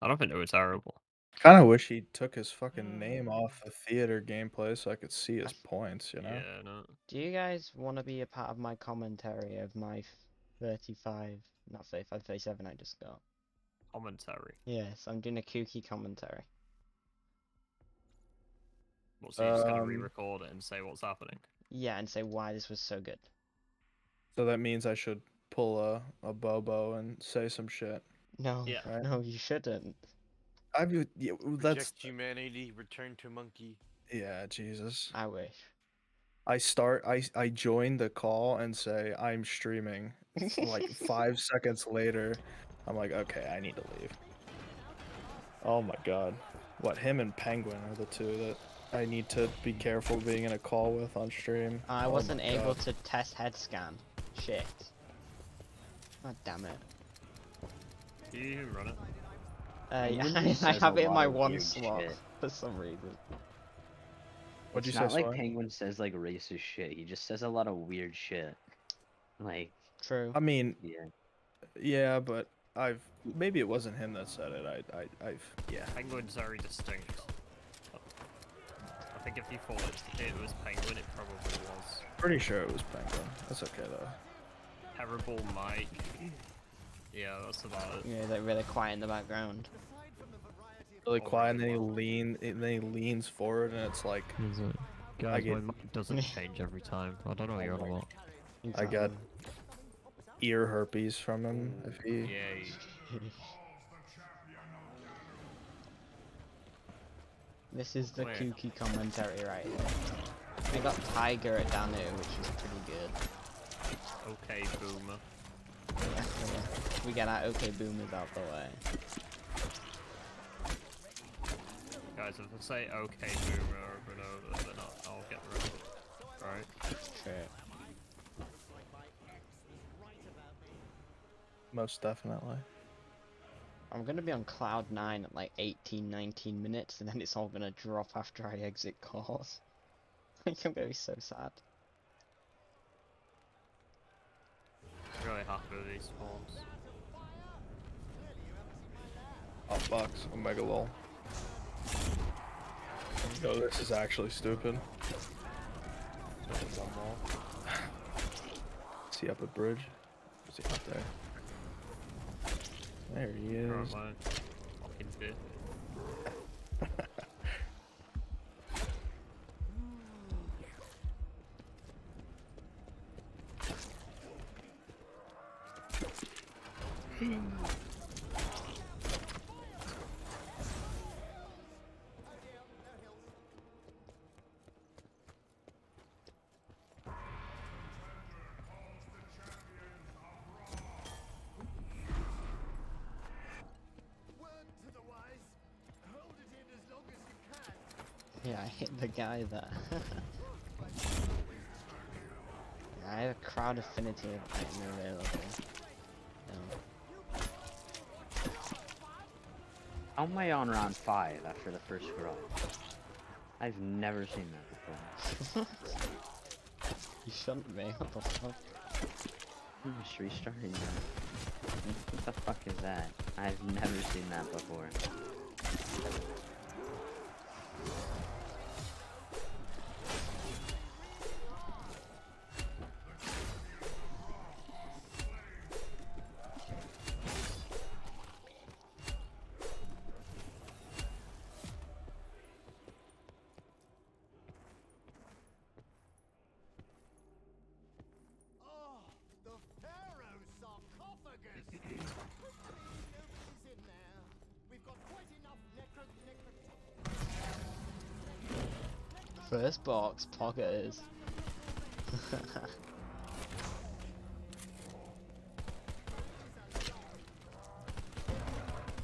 I don't think they were terrible. Kinda wish he took his fucking name off the theater gameplay so I could see I his th points, you know? Yeah, no. Do you guys want to be a part of my commentary of my 35, not 35, 37 I just got? Commentary. Yes, I'm doing a kooky commentary. What, so you're just gonna Um, re-record it and say what's happening? Yeah, and say why this was so good. so that means I should pull a Bobo and say some shit, No, Yeah. right? no, you shouldn't. Yeah, that's Reject humanity, return to monkey. yeah, Jesus. I wish. I join the call and say I'm streaming. Like 5 seconds later, I'm like, okay, I need to leave. Oh my god. What, him and Penguin are the two that I need to be careful being in a call with on stream. I Oh my wasn't able god. to test head scan. Shit. God damn it. Do you even run it? Yeah, Penguin just I says a have it in lot my of one weird slot shit. for some reason. What'd you It's say, not like Soy? Penguin says like racist shit. He just says a lot of weird shit. Like, True. I mean, yeah. yeah, but maybe it wasn't him that said it. I've yeah. Penguin's very distinct. I think if you thought it was Penguin, it probably was. Pretty sure it was Penguin. That's okay though. Terrible Mike. Yeah, that's about it. Yeah, they're really quiet in the background. Really Oh, quiet, and Ricky then he leans forward, and it's like Guys, get- my mic doesn't change every time. I don't know what you're on about. I got ear herpes from him. If he Yay. This is the Where? kooky commentary right here. I got Tiger at Danu, which is pretty good. Okay, boomer. Yeah, we get our okay boomers out the way. Guys, if I say okay, boomer over and over, then I'll get the rest of it. Right? True. most definitely. I'm gonna be on cloud 9 at like 18, 19 minutes, and then it's all gonna drop after I exit course. I'm gonna be so sad. I'm really happy with these spawns. Oh, bucks. Omega lol. Yo, this is actually stupid. Is he up a bridge? Is he up there? There he is. Right, fucking bit. Yeah, I hit the guy there. Yeah, I have a crowd affinity item available. No. How am I on round 5 after the first garage? I've never seen that before. You shouldn't be, what the fuck? I'm just restarting now. What the fuck is that? I've never seen that before. First box, poggers.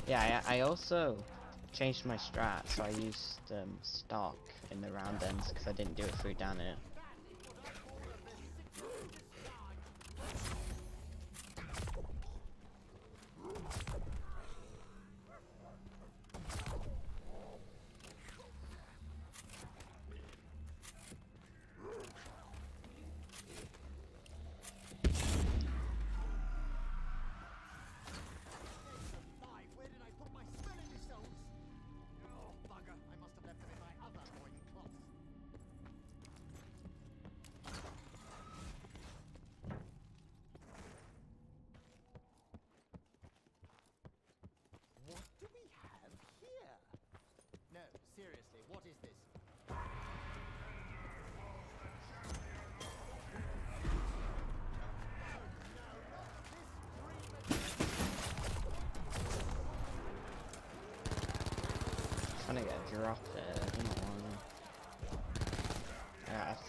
Yeah, I also changed my strat, so I used stock in the round ends because I didn't do it through Danu.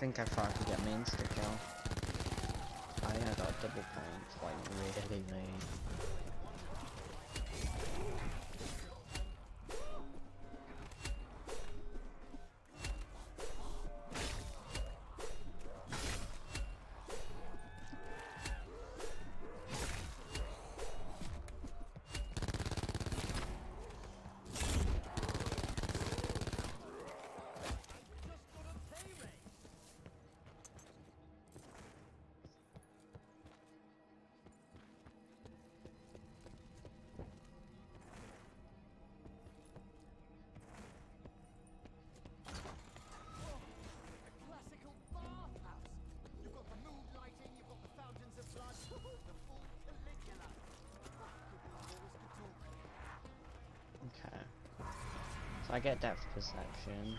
think I thought I could get me insta-kill. Oh yeah, I got double points, like really late. Okay. So I get depth perception.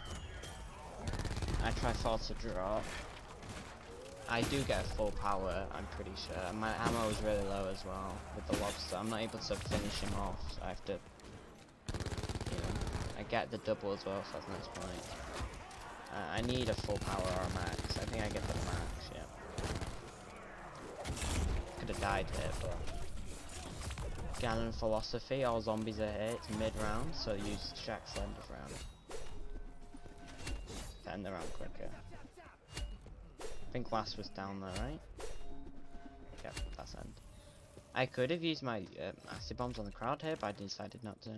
I try force a drop. I do get full power, I'm pretty sure. And my ammo is really low as well with the lobster. I'm not able to finish him off, so I have to, you know, I get the double as well, so that's a nice point. I need a full power or a max. I think I get the max, yeah. Could have died here, but Ganon philosophy, all zombies are here, it's mid-round, so use Shaq's end of round. To end the round quicker. I think last was down there, right? Yep, that's end. I could have used my acid bombs on the crowd here, but I decided not to.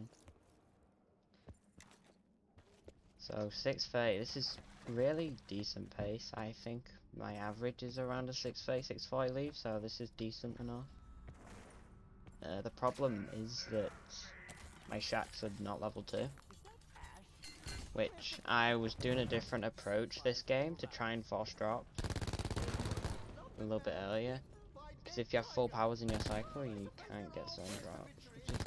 So 6:30, this is really decent pace, I think. My average is around a 6:30, 6:40 leave, so this is decent enough. The problem is that my Shaqs are not level 2. Which, I was doing a different approach this game to try and force drop a little bit earlier. Because if you have full powers in your cycle, you can't get zone drops. Which is,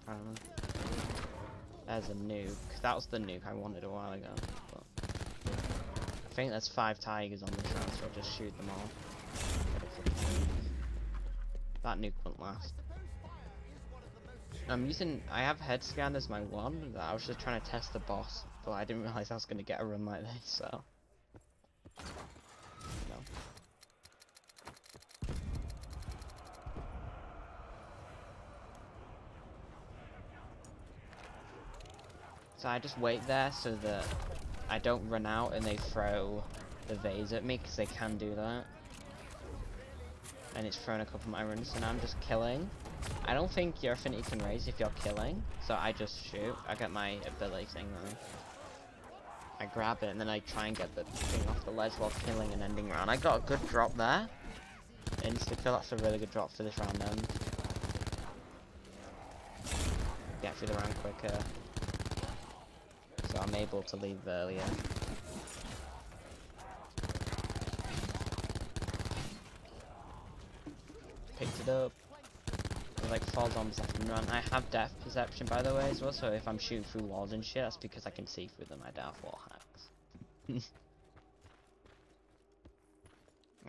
I don't know. There's a nuke. That was the nuke I wanted a while ago. But I think there's 5 tigers on this round, so I'll just shoot them all. That nuke won't last. I have head scan as my one. I was just trying to test the boss, but I didn't realize I was going to get a run like this, so. No. So I just wait there so that I don't run out and they throw the vase at me, because they can do that. And it's thrown a couple of my runs, so now I'm just killing. I don't think your affinity can raise if you're killing, so I just shoot. I get my ability thing though. I grab it and then I try and get the thing off the ledge while killing and ending round. I got a good drop there. Insta kill, that's a really good drop for this round end. Get through the round quicker. So I'm able to leave earlier. Picked it up. There's like 4 zombies left and run. I have depth perception by the way as well, so if I'm shooting through walls and shit, that's because I can see through them. I don't have wall hacks.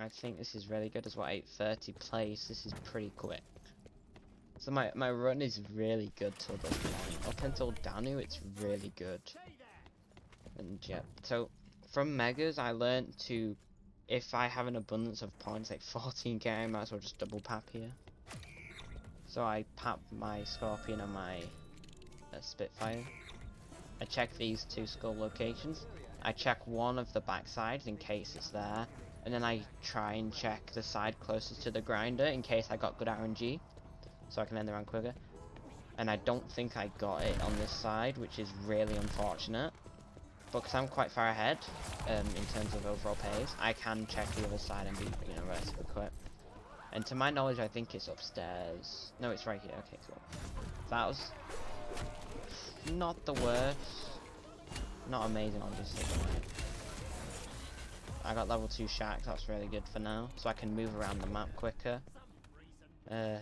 I think this is really good as well. 8:30 place. This is pretty quick. So my run is really good till this point. Up until Danu, it's really good. And yeah, so from Megas, I learned to, if I have an abundance of points, like 14k, I might as well just double pap here. So I pap my Scorpion and my Spitfire. I check these 2 skull locations. I check one of the back sides in case it's there. And then I try and check the side closest to the grinder in case I got good RNG. So I can end the round quicker. And I don't think I got it on this side, which is really unfortunate. But because I'm quite far ahead in terms of overall pace, I can check the other side and be, you know, relatively quick. And to my knowledge, I think it's upstairs. No, it's right here. Okay, cool. That was not the worst. Not amazing, obviously. I got level 2 Shaq. That's really good for now. So I can move around the map quicker.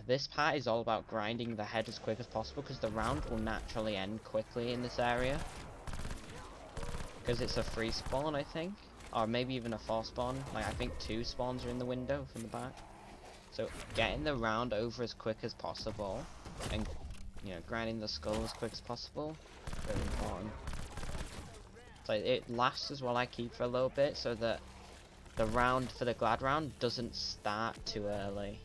This part is all about grinding the head as quick as possible, because the round will naturally end quickly in this area. Because it's a free spawn, I think. Or maybe even a 4 spawn. Like, I think 2 spawns are in the window from the back. So, getting the round over as quick as possible, and, you know, grinding the skull as quick as possible, very important. So it lasts as well. I keep for a little bit so that the round for the Glad round doesn't start too early.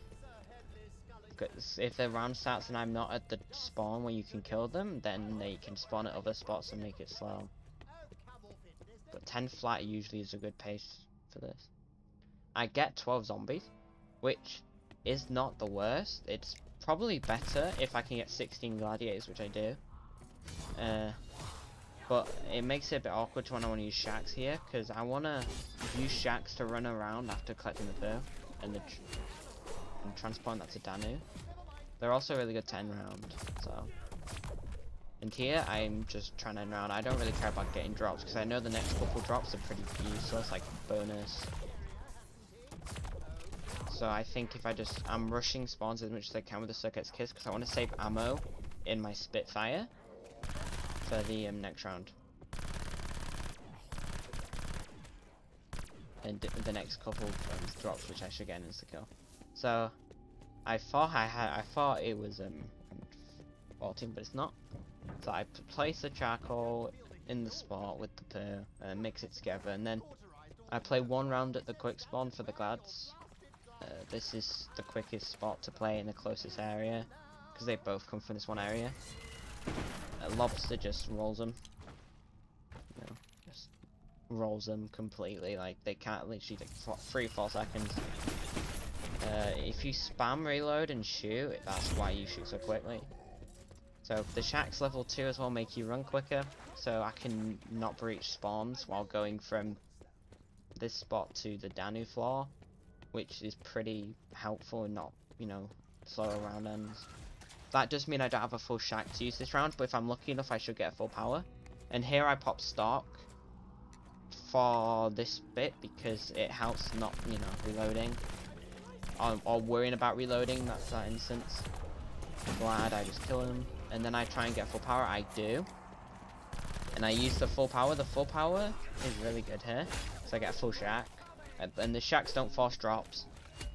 Because if the round starts and I'm not at the spawn where you can kill them, then they can spawn at other spots and make it slow. But 10 flat usually is a good pace for this. I get 12 zombies, which is not the worst. It's probably better if I can get 16 gladiators, which I do. But it makes it a bit awkward when I want to use shacks here, because I want to use shacks to run around after collecting the pearl and transport that to Danu. They're also really good 10 round, so. And here I'm just trying to end round. I don't really care about getting drops because I know the next couple drops are pretty useless, like bonus. So I think if I'm rushing spawns as much as I can with the Circuit's Kiss because I want to save ammo in my Spitfire for the next round. And the next couple drops, which I should get an insta kill. So I thought it was 14, but it's not. So I place the charcoal in the spot with the pearl and mix it together, and then I play one round at the quick spawn for the glads. This is the quickest spot to play in the closest area because they both come from this one area. Lobster just rolls them. You know, just rolls them completely. Like they can't literally take 3-4 seconds. If you spam reload and shoot, that's why you shoot so quickly. So the shacks level 2 as well make you run quicker, so I can not breach spawns while going from this spot to the Danu floor, which is pretty helpful and not, you know, slow round ends. That does mean I don't have a full shack to use this round, but if I'm lucky enough I should get a full power. And here I pop stock for this bit because it helps not, you know, reloading. Or worrying about reloading, that's that instance. Glad I just kill him. And then I try and get full power, I do. And I use the full power. The full power is really good here. So I get a full shack. And the shacks don't force drops.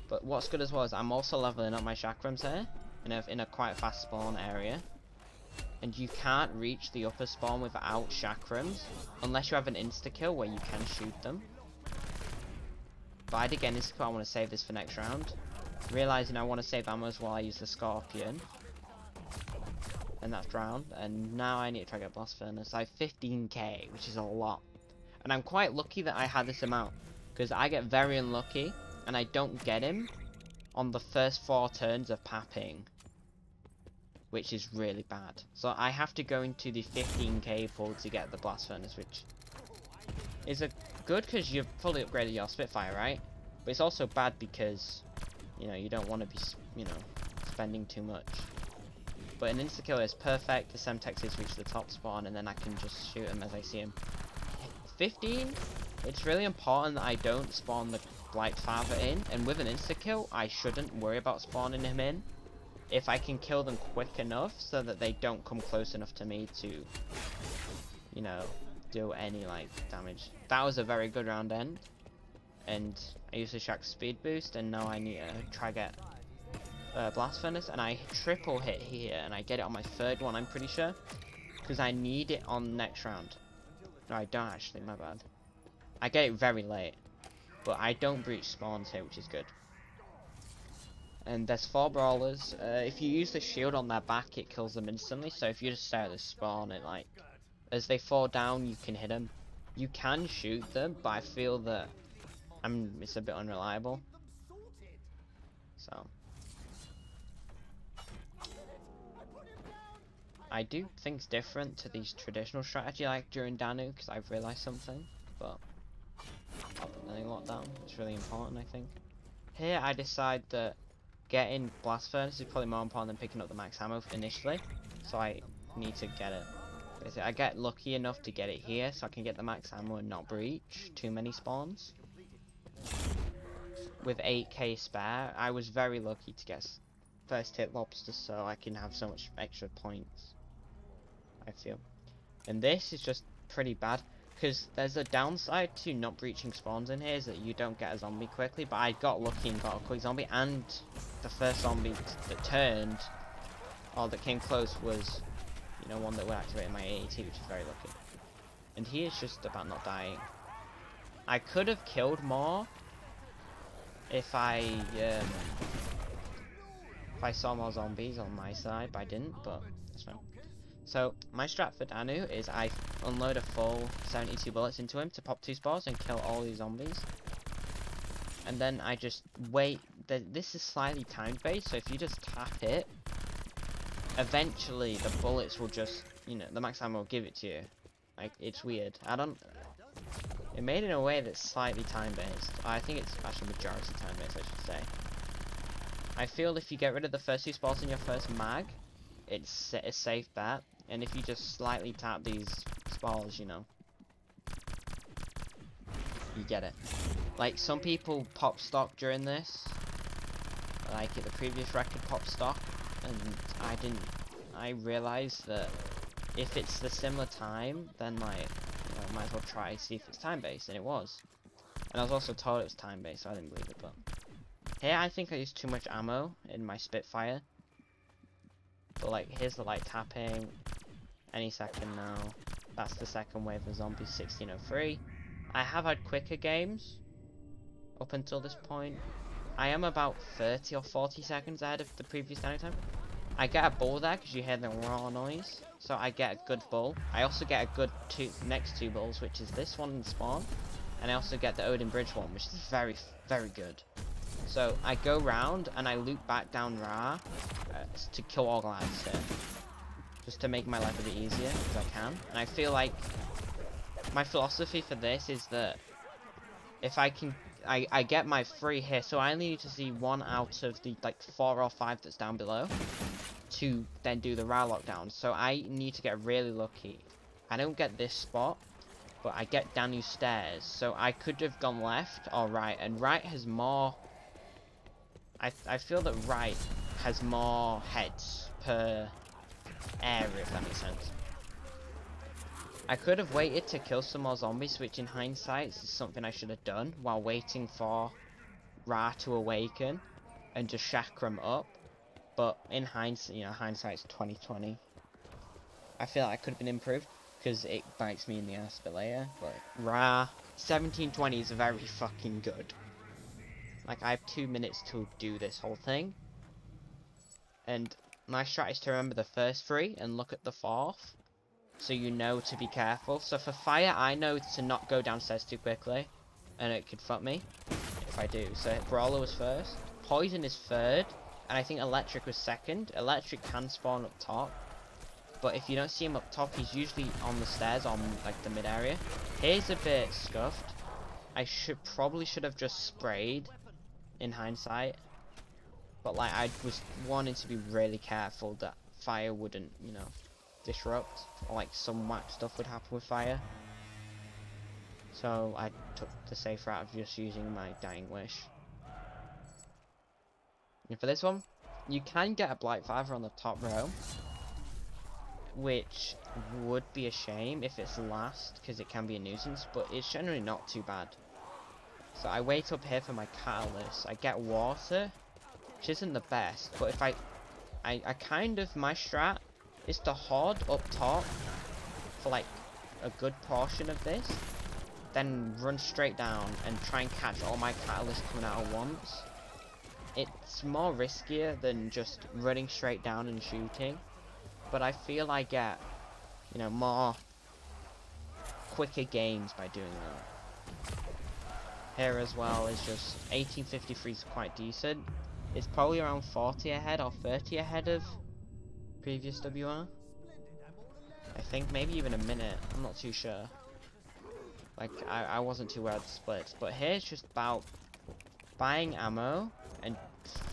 But what's good as well is I'm also leveling up my chakrams here. In a quite fast spawn area. And you can't reach the upper spawn without chakrams. Unless you have an insta-kill where you can shoot them. But I did get an insta-kill, I want to save this for next round. Realizing I want to save ammo as well, I use the Scorpion. And that's drowned. And now I need to try to get Blast Furnace. I have 15k, which is a lot. And I'm quite lucky that I had this amount. Because I get very unlucky, and I don't get him on the first 4 turns of papping. Which is really bad. So I have to go into the 15k pool to get the Blast Furnace, which is good because you've fully upgraded your Spitfire, right? But it's also bad because, you know, you don't want to be, you know, spending too much. But an insta-kill is perfect. The Semtex is reach the top spawn, and then I can just shoot him as I see him. 15? It's really important that I don't spawn the Blight Father in, and with an insta-kill, I shouldn't worry about spawning him in. If I can kill them quick enough so that they don't come close enough to me to, you know, do any, like, damage. That was a very good round end. And I used the Shack speed boost, and now I need to try get Blast Furnace, and I triple hit here, and I get it on my 3rd one, I'm pretty sure. Because I need it on next round. No, I don't actually, my bad. I get it very late. But I don't breach spawns here, which is good. And there's 4 brawlers. If you use the shield on their back, it kills them instantly. So if you just stare at the spawn, and like, as they fall down, you can hit them. You can shoot them, but I feel that it's a bit unreliable. So I do things different to these traditional strategy, like during Danu, because I've realized something. But opening lockdown is really important, I think. Here I decide that getting Blast Furnace is probably more important than picking up the max ammo initially, so I need to get it. Basically, I get lucky enough to get it here, so I can get the max ammo and not breach too many spawns. With 8k spare, I was very lucky to get first hit lobster, so I can have so much extra points, I feel. And this is just pretty bad. Because there's a downside to not breaching spawns in here, is that you don't get a zombie quickly, but I got lucky and got a quick zombie, and the first zombie that turned, or that came close, was, you know, one that would activate my AAT, which is very lucky. And he is just about not dying. I could have killed more if I saw more zombies on my side, but I didn't, but that's fine. So, my strat for Danu is I unload a full 72 bullets into him to pop 2 spores and kill all these zombies. And then I just wait. This is slightly time based, so if you just tap it, eventually the bullets will just, you know, the max ammo will give it to you. Like, it's weird. It made it in a way that's slightly time based. I think it's actually majority time based, I should say. I feel if you get rid of the first 2 spores in your first mag, it's a safe bet. And if you just slightly tap these spores, you know, you get it. Like, some people pop stock during this, like at the previous record pop stock, and I realized that if it's the similar time, then like, you know, might as well try see if it's time based, and it was. And I was also told it was time based, so I didn't believe it. But here I think I used too much ammo in my Spitfire. But like, here's the light tapping. Any second now. That's the second wave of zombies, 1603. I have had quicker games up until this point. I am about 30 or 40 seconds ahead of the previous Danu time. I get a bull there because you hear the raw noise, so I get a good bull. I also get a good next 2 bulls, which is this one in spawn, and I also get the Odin Bridge one, which is very, very good. So I go round and I loop back down Ra to kill all glads here, just to make my life a bit easier as I can. And I feel like my philosophy for this is that if I can, I get my 3 here, so I only need to see 1 out of the like 4 or 5 that's down below to then do the Ra lockdown. So I need to get really lucky. I don't get this spot, but I get Danu's stairs. So I could have gone left or right, and right has more. I feel that right has more heads per area, if that makes sense. I could have waited to kill some more zombies, which in hindsight is something I should have done while waiting for Ra to awaken and just chakram up. But in hindsight, you know, hindsight's 2020. I feel like I could have been improved because it bites me in the ass a bit later. But Ra 1720 is very fucking good. Like, I have 2 minutes to do this whole thing, and my strat is to remember the first 3 and look at the 4th, so you know to be careful. So for fire, I know to not go downstairs too quickly, and it could fuck me if I do. So Brawler was first, Poison is 3rd, and I think Electric was 2nd. Electric can spawn up top, but if you don't see him up top, he's usually on the stairs, on like the mid area. Here's a bit scuffed. I probably should have just sprayed in hindsight, but like, I was wanting to be really careful that fire wouldn't, you know, disrupt, or like some whack stuff would happen with fire. So I took the safe route of just using my Dying Wish. And for this one, you can get a Blight Father on the top row, which would be a shame if it's last, because it can be a nuisance, but it's generally not too bad. So I wait up here for my catalyst. I get water, which isn't the best, but if I kind of, my strat is to hoard up top for like a good portion of this, then run straight down and try and catch all my catalysts coming out at once. It's more riskier than just running straight down and shooting, but I feel I get, you know, more quicker games by doing that. Here as well is just 1853 is quite decent. It's probably around 40 ahead or 30 ahead of previous WR. I think maybe even a minute. I'm not too sure. Like, I wasn't too aware of the splits. But here's just about buying ammo and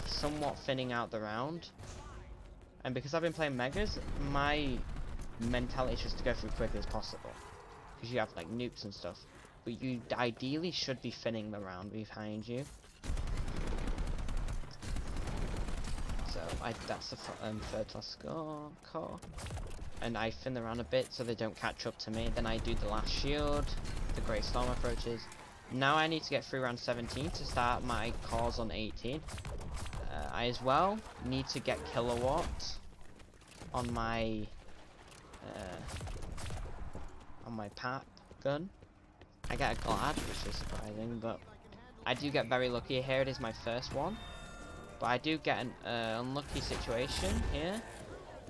somewhat thinning out the round. And because I've been playing Megas, my mentality is just to go through quickly as possible. Because you have like nukes and stuff. But you ideally should be thinning the round behind you. So that's the 3rd class core. And I thin the round a bit so they don't catch up to me. Then I do the last shield, the Great Storm approaches. Now I need to get through round 17 to start my cores on 18. I as well need to get Kilowatt on my pap. shotgun. I get a glad, which is surprising, but I do get very lucky. Here it is, my first one. But I do get an unlucky situation here,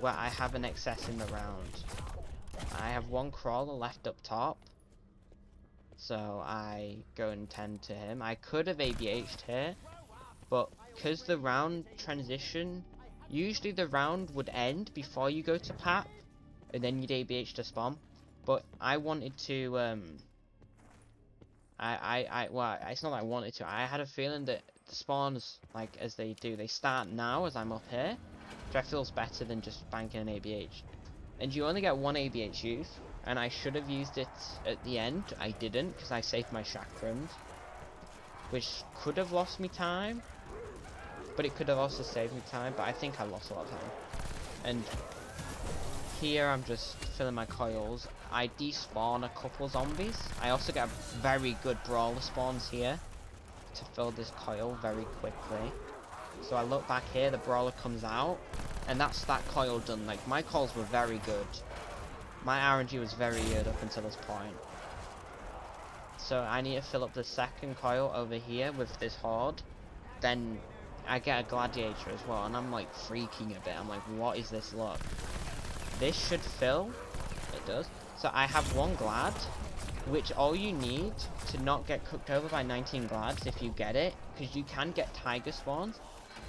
where I have an excess in the round. I have one crawler left up top, so I go and tend to him. I could have ABH'd here, but because the round transition, usually the round would end before you go to PAP, and then you'd ABH to spawn. But I wanted to, well, it's not that I wanted to. I had a feeling that the spawns, like as they do, they start now as I'm up here, which I feels better than just banking an ABH. And you only get one ABH use, and I should have used it at the end. I didn't, because I saved my chakrams, which could have lost me time, but it could have also saved me time, but I think I lost a lot of time. And here I'm just filling my coils. I despawn a couple zombies. I also get very good brawler spawns here to fill this coil very quickly. So I look back here, the brawler comes out, and that's that coil done. Like, my coils were very good. My RNG was very good up until this point. So I need to fill up the second coil over here with this horde. Then I get a gladiator as well, and I'm like freaking a bit. I'm like, what is this look? This should fill. It does. So I have one glad, which all you need to not get cooked over by 19 glads if you get it, because you can get tiger spawns,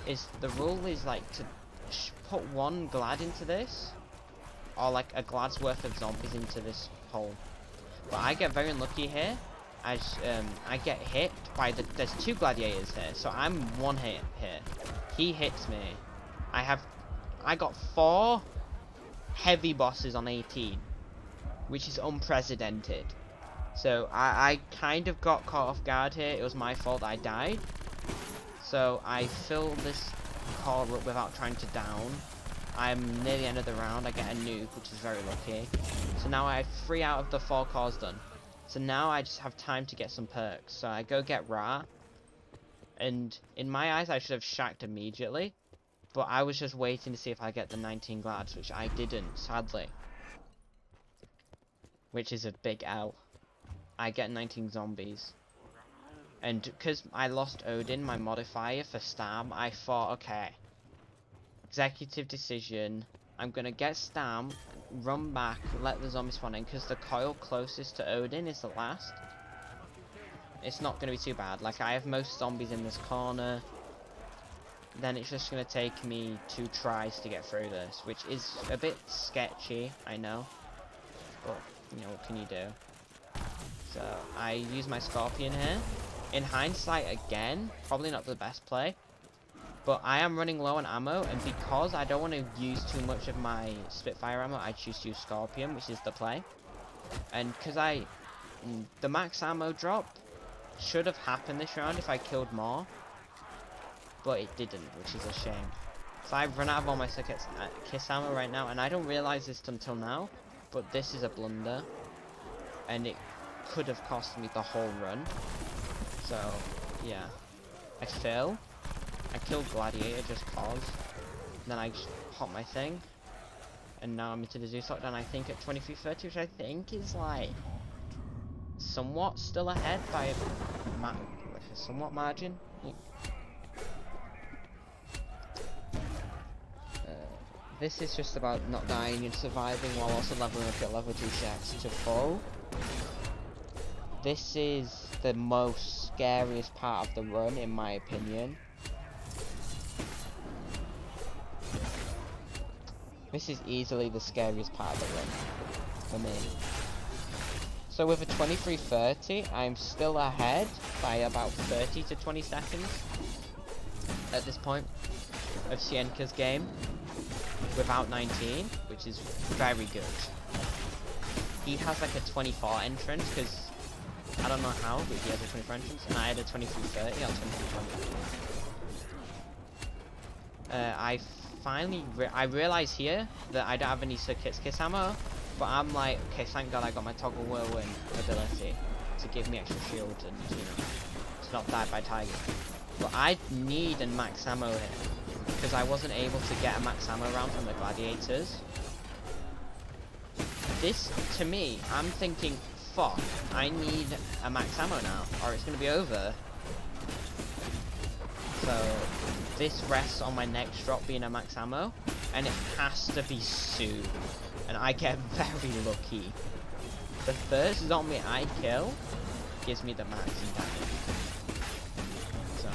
is the rule is like to put one glad into this, or like a glad's worth of zombies into this hole. But I get very unlucky here, as I get hit by there's two gladiators here, so I'm one hit here. He hits me. I got 4 heavy bosses on 18, which is unprecedented. So I kind of got caught off guard here. It was my fault I died. So I fill this core up without trying to down. I'm near the end of the round. I get a nuke, which is very lucky. So now I have 3 out of the 4 cores done. So now I just have time to get some perks. So I go get Ra. And in my eyes, I should have shacked immediately. But I was just waiting to see if I get the 19 glads, which I didn't, sadly. Which is a big L. I get 19 zombies. And because I lost Odin, my modifier for Stam, I thought, okay, executive decision, I'm gonna get Stam, run back, let the zombies spawn in, because the coil closest to Odin is the last. It's not gonna be too bad. Like, I have most zombies in this corner. Then it's just gonna take me 2 tries to get through this, which is a bit sketchy, I know. But, you know, what can you do? So, I use my Scorpion here. In hindsight, again, probably not the best play. But I am running low on ammo, and because I don't want to use too much of my Spitfire ammo, I choose to use Scorpion, which is the play. And because the max ammo drop should have happened this round if I killed more. But it didn't, which is a shame. So I've run out of all my kiss ammo right now, and I don't realize this until now, but this is a blunder. And it could have cost me the whole run. So, yeah. I fail. I killed Gladiator just cause. Then I just pop my thing. And now I'm into the Zeus lockdown, I think at 23:30, which I think is like somewhat still ahead by a somewhat margin. This is just about not dying and surviving while also leveling up your level 2 shacks to full. This is the most scariest part of the run, in my opinion. This is easily the scariest part of the run for me. So with a 23:30, I'm still ahead by about 30 to 20 seconds at this point of Sienka's game without 19, which is very good. He has like a 24 entrance because I don't know how, but he has a 24 entrance, and I had a 23:30 or 23:20. I realize here that I don't have any Circuits Kiss ammo, but I'm like, okay, thank God I got my Toggle Whirlwind ability to give me extra shield and, you know, to not die by Tiger. But I need a max ammo here, because I wasn't able to get a max ammo round from the Gladiators. This, to me, I'm thinking fuck, I need a max ammo now, or it's gonna be over. So, this rests on my next drop being a max ammo, and it has to be soon. And I get very lucky. The first zombie I kill gives me the max damage. So,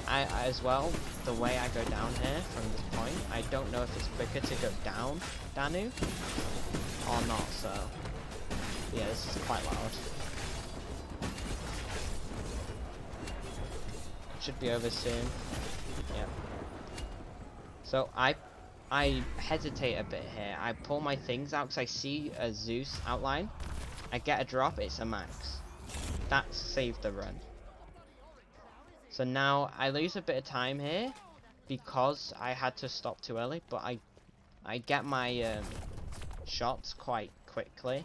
I as well, the way I go down here from this point, I don't know if it's quicker to go down Danu or not, so yeah, this is quite loud. Should be over soon. Yep. So I hesitate a bit here. I pull my things out because I see a Zeus outline. I get a drop, it's a max. That saved the run. So now I lose a bit of time here because I had to stop too early, but I get my shots quite quickly.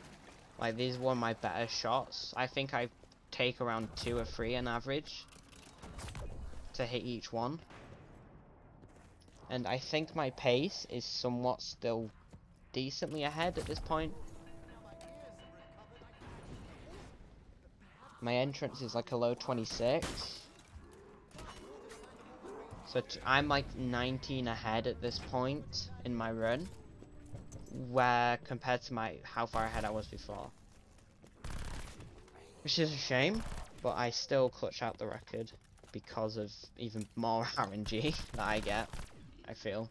Like, these were my better shots. I think I take around 2 or 3 on average to hit each one. And I think my pace is somewhat still decently ahead at this point. My entrance is like a low 26. So I'm like 19 ahead at this point in my run, where compared to how far ahead I was before. Which is a shame, but I still clutch out the record because of even more RNG that I get, I feel.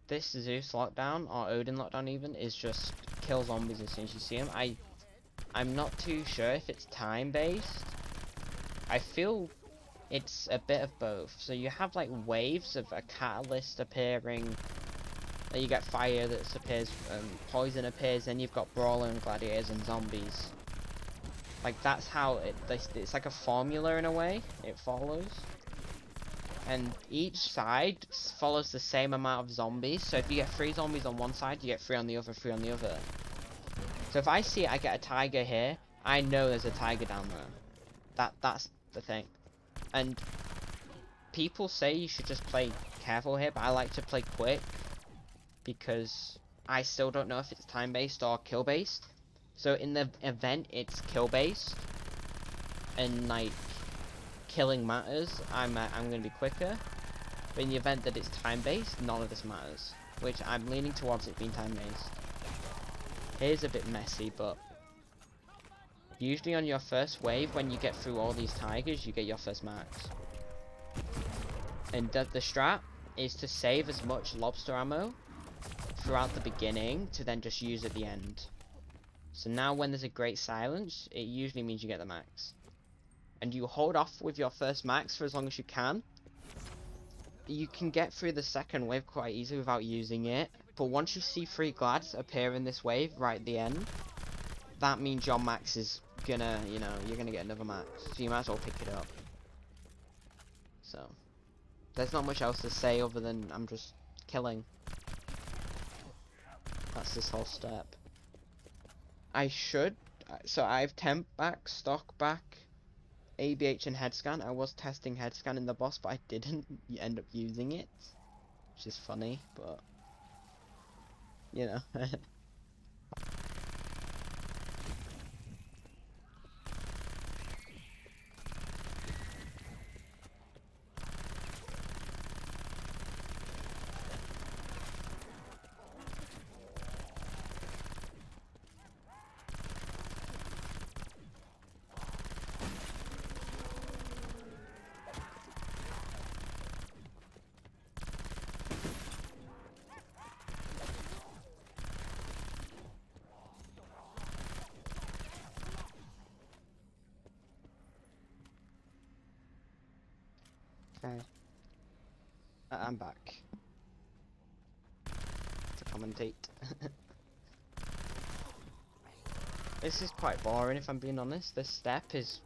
This Zeus lockdown, or Odin lockdown even, is just kill zombies as soon as you see them. I'm not too sure if it's time based. I feel it's a bit of both. So you have like waves of a catalyst appearing, then you get fire that appears, poison appears, then you've got brawler and gladiators and zombies. Like, that's how it's like a formula in a way, it follows. And each side follows the same amount of zombies, so if you get 3 zombies on one side, you get 3 on the other, 3 on the other. So if I see I get a tiger here, I know there's a tiger down there. That's the thing. And people say you should just play careful here, but I like to play quick because I still don't know if it's time based or kill based. So in the event it's kill based and like killing matters, I'm gonna be quicker. But in the event that it's time based, none of this matters, which I'm leaning towards it being time based. Here's a bit messy, but usually on your first wave, when you get through all these tigers, you get your first max. And the strat is to save as much lobster ammo throughout the beginning to then just use at the end. So now when there's a great silence, it usually means you get the max. And you hold off with your first max for as long as you can. You can get through the second wave quite easily without using it. But once you see 3 glads appear in this wave right at the end, that means your max is gonna, you know, you're gonna get another max. So you might as well pick it up. So there's not much else to say other than I'm just killing. That's this whole step. So I've temp back, stock back, ABH and head scan. I was testing head scan in the boss, but I didn't end up using it, which is funny, but you know. Okay. I'm back to commentate. This is quite boring if I'm being honest. This step is...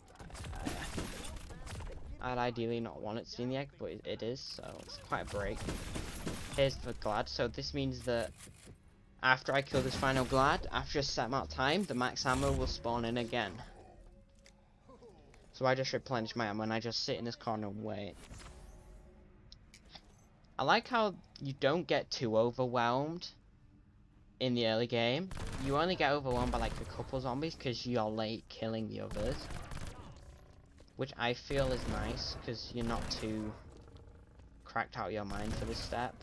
I'd ideally not want it to be in the egg, but it is, so it's quite a break. Here's the glad, so this means that after I kill this final glad, after a set amount of time, the max ammo will spawn in again. So I just replenish my ammo and I just sit in this corner and wait. I like how you don't get too overwhelmed in the early game, you only get overwhelmed by like a couple zombies because you're late killing the others. Which I feel is nice, because you're not too cracked out of your mind for this step.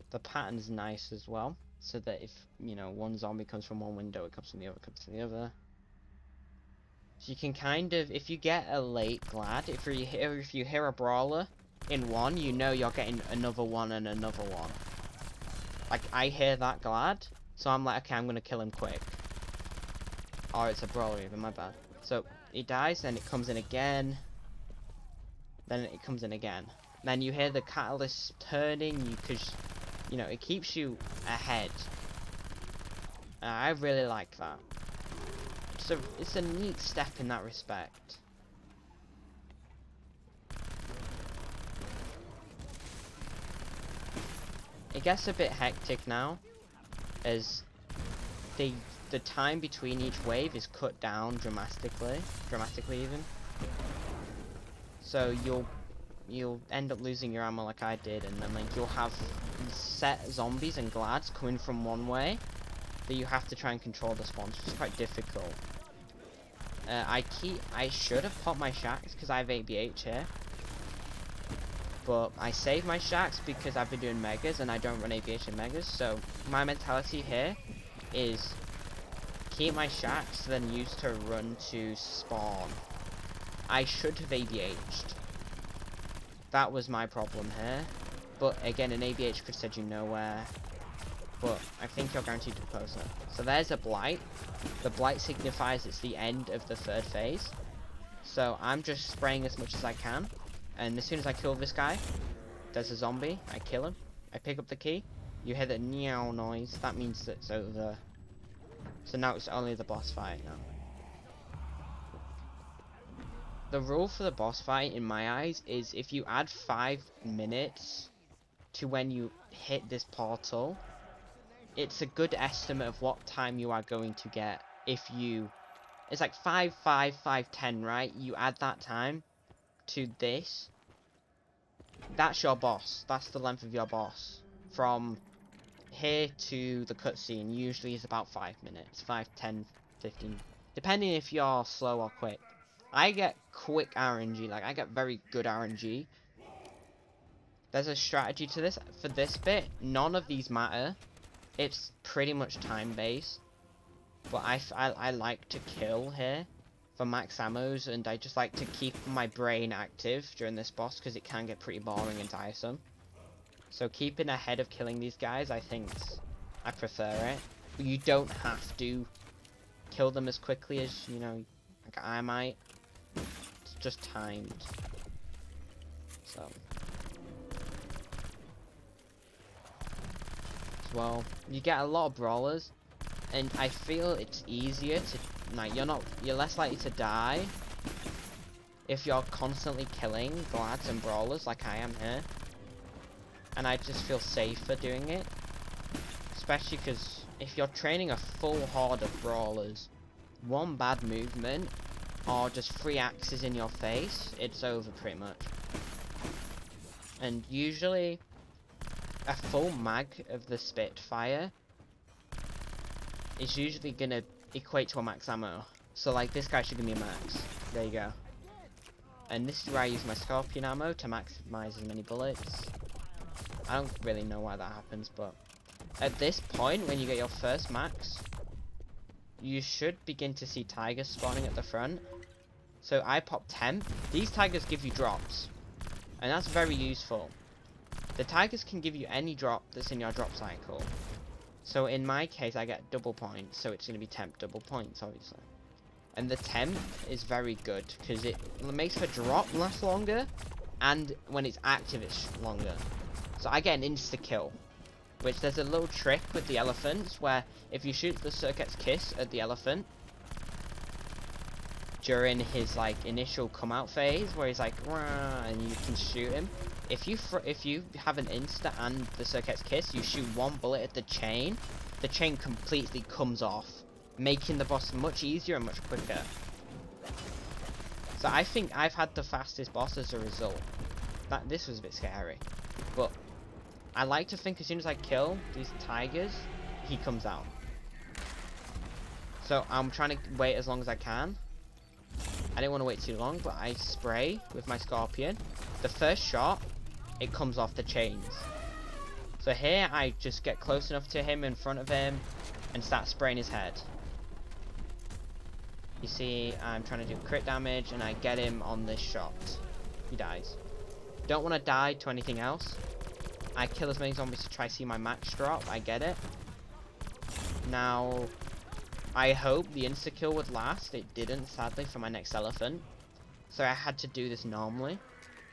The pattern is nice as well, so that if, you know, one zombie comes from one window, it comes from the other, comes from the other. So you can kind of, if you get a late glad, if you hear a brawler in one, you know you're getting another one and another one. Like, I hear that glad, so I'm like, okay, I'm gonna kill him quick. Or it's a brawler even, my bad. So, he dies, then it comes in again. Then it comes in again. Then you hear the catalyst turning, because, you know, it keeps you ahead. I really like that. So, it's a neat step in that respect. It gets a bit hectic now, as the time between each wave is cut down dramatically even. So you'll end up losing your ammo like I did, and then like you'll have set zombies and glads coming from one way that you have to try and control the spawns, which is quite difficult. I should have popped my shacks because I have ABH here. But I save my shacks because I've been doing megas and I don't run ABH in megas, so my mentality here is keep my shacks, then use to run to spawn. I should have ABH'd. That was my problem here. But again, an ABH could have said you nowhere. But I think you're guaranteed to close it. So there's a blight. The blight signifies it's the end of the third phase. So I'm just spraying as much as I can. And as soon as I kill this guy, there's a zombie. I kill him. I pick up the key. You hear the meow noise. That means that it's over. So now it's only the boss fight now. The rule for the boss fight, in my eyes, is if you add 5 minutes to when you hit this portal, it's a good estimate of what time you are going to get. If you... It's like 5:10, right? You add that time to this. That's your boss. That's the length of your boss. From here to the cutscene usually is about 5 minutes. 5, 10, 15. Depending if you're slow or quick. I get quick RNG. Like, I get very good RNG. There's a strategy to this. For this bit, none of these matter. It's pretty much time-based. But I like to kill here for max ammos, and I just like to keep my brain active during this boss because it can get pretty boring and tiresome. So keeping ahead of killing these guys, I prefer it. But you don't have to kill them as quickly as, you know, like I might. It's just timed. So. As well, you get a lot of brawlers, and I feel it's easier to, like, you're less likely to die if you're constantly killing glads and brawlers like I am here. And I just feel safer doing it. Especially because if you're training a full horde of brawlers, one bad movement or just 3 axes in your face, it's over pretty much. And usually a full mag of the Spitfire is usually gonna equate to a max ammo. So like this guy should give me a max. There you go. And this is where I use my Scorpion ammo to maximize as many bullets. I don't really know why that happens, but at this point, when you get your first max, you should begin to see tigers spawning at the front. So I pop 10. These tigers give you drops, and that's very useful. The tigers can give you any drop that's in your drop cycle. So in my case, I get double points, so it's going to be temp double points, obviously. And the temp is very good, because it makes the drop last longer, and when it's active, it's longer. So I get an insta-kill, which there's a little trick with the elephants, where if you shoot the Circuit's Kiss at the elephant, during his, like, initial come-out phase, where he's like, rah, and you can shoot him, if you have an insta and the Circuit's Kiss, you shoot one bullet at the chain completely comes off, making the boss much easier and much quicker. So I think I've had the fastest boss as a result. This was a bit scary. But I like to think as soon as I kill these tigers, he comes out. So I'm trying to wait as long as I can. I didn't want to wait too long, but I spray with my Scorpion. The first shot, it comes off the chains. So here I just get close enough to him, in front of him, and start spraying his head. You see, I'm trying to do crit damage, and I get him on this shot. He dies. Don't want to die to anything else. I kill as many zombies to try to see my max drop. I get it. Now, I hope the insta-kill would last. It didn't, sadly, for my next elephant. So I had to do this normally.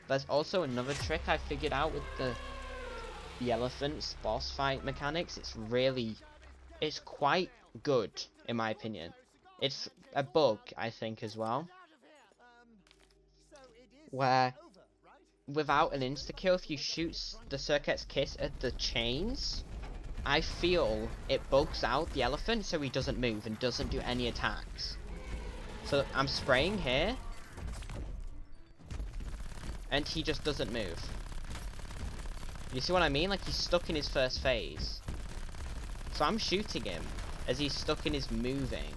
There's also another trick I figured out with the elephant's boss fight mechanics. It's quite good, in my opinion. It's a bug, I think, as well. Where, without an insta-kill, if you shoot the Circuit's Kiss at the chains, I feel it bugs out the elephant so he doesn't move and doesn't do any attacks. So I'm spraying here, and he just doesn't move. You see what I mean? Like, he's stuck in his first phase. So I'm shooting him as he's stuck in his moving.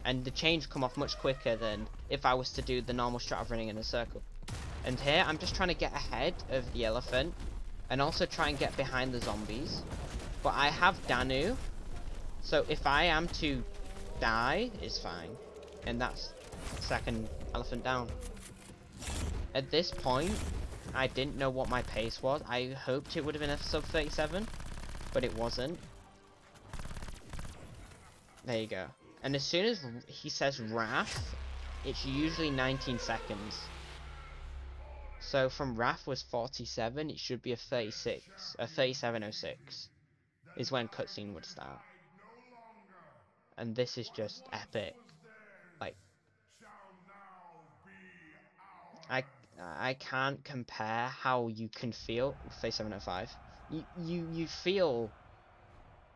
And the chains come off much quicker than if I was to do the normal strat of running in a circle. And here, I'm just trying to get ahead of the elephant, and also try and get behind the zombies. But I have Danu, so if I am to die, it's fine. And that's second elephant down. At this point, I didn't know what my pace was. I hoped it would have been a sub 37, but it wasn't. There you go. And as soon as he says Wrath, it's usually 19 seconds. So from Wrath was 47, it should be a 36, a 37:06 is when cutscene would start. And this is just epic. Like, I can't compare how you can feel 37:05. You feel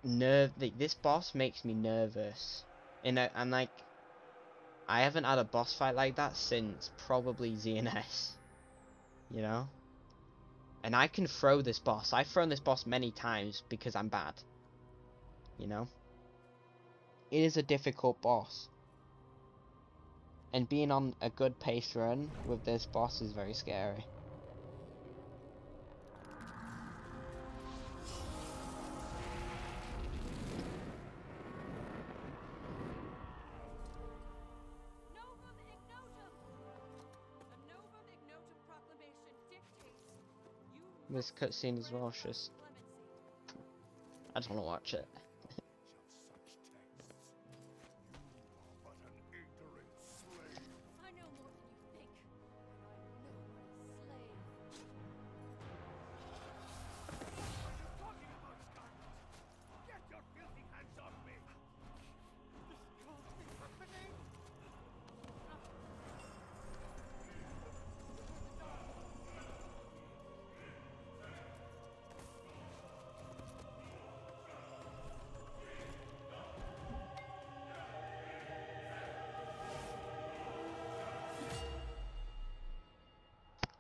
this boss makes me nervous. And like, I haven't had a boss fight like that since probably ZNS. You know? And I can throw this boss. I've thrown this boss many times because I'm bad. You know? It is a difficult boss. And being on a good pace run with this boss is very scary. This cutscene as well, just I just want to watch it.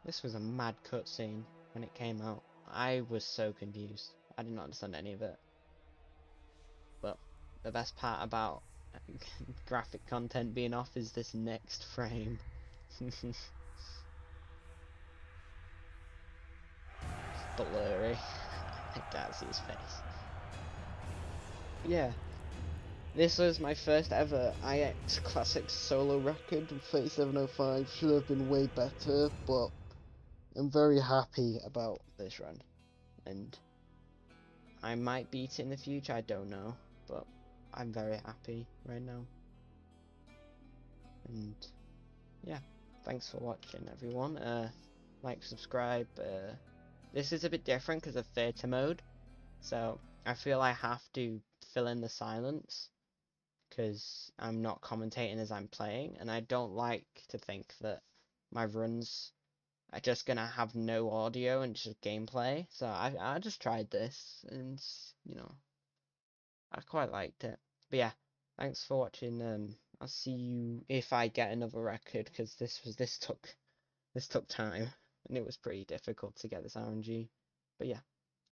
This was a mad cutscene when it came out. I was so confused. I did not understand any of it. But the best part about graphic content being off is this next frame. It's blurry. I can't see his face. Yeah. This was my first ever IX Classic solo record. 37:05 should have been way better, but I'm very happy about this run, and I might beat it in the future, I don't know, but I'm very happy right now. And yeah, thanks for watching, everyone. Like, subscribe. This is a bit different because of theatre mode, so I feel I have to fill in the silence because I'm not commentating as I'm playing, and I don't like to think that my runs are just gonna have no audio and just gameplay. So I just tried this, and you know, I quite liked it. But yeah, thanks for watching. I'll see you if I get another record, because this took time, and it was pretty difficult to get this RNG. But yeah.